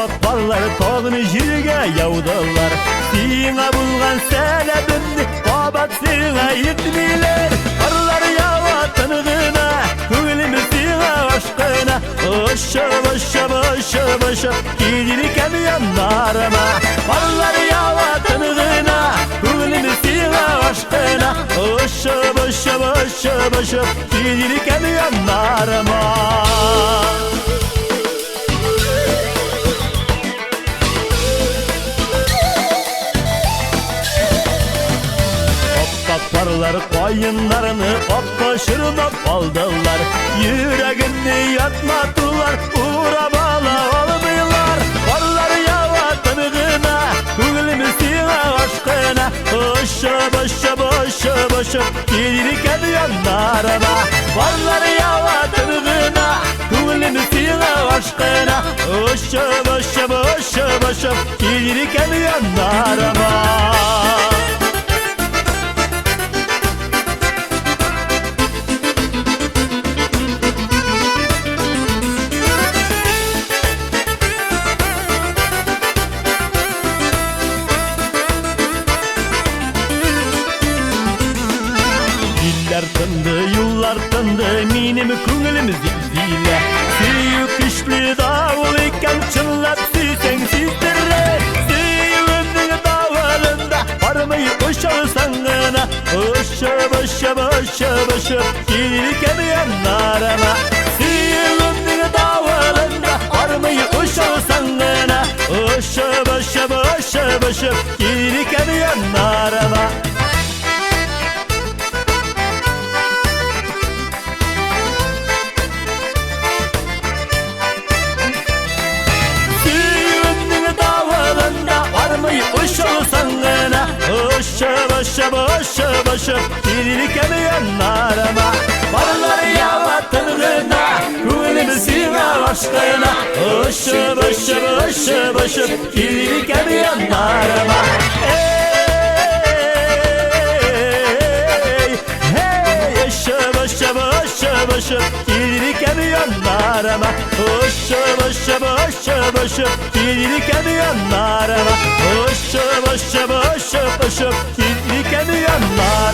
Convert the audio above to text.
Opakparlar toğunu jirge yavdılar. Sina bulgan sebebimni kabat sina yetmiler. Parlar yava tanıdığına, köylümü sina aşkına. Oşa başa başa başa gidirken yanlarıma. Parlar yava tanıdığına, köylümü sina aşkına. Oşa başa başa başa gidirken yanlarıma. Parlar koyunlarını optaşırıp aldılar. Yüreğini yatmadılar, uğra bağla almıyorlar. Parlar yava tanıdığına, köylümü sina aşkına. Oşa başa başa başa gelirken yanlarına. Parlar yava tanıdığına, köylümü sina aşkına. Oşa başa başa başa gelirken yanlarına. Yıllar tındı, minim köngülüm zilzile. Süyük işli davul iken çınlap süysen sizlere. Süyüğünün davalında varmayı uşağı sangına. Oşa başa başa başa gelirken yanlarıma. Süyüğünün davalında varmayı uşağı sangına. Oşa başa başa başa gelirken yanlarıma. Oşa başa başa başa gelirken yanlarıma. Parlar yava tanıdığına, köylümü sina aşkına. Oşa başa başa başa gelirken yanlarıma. Hey hey oşa başa başa başa gelirken yanlarıma. Oşa başa başa başa gelirken yanlarıma. Oşa başa başa başa gelirken yanlarıma.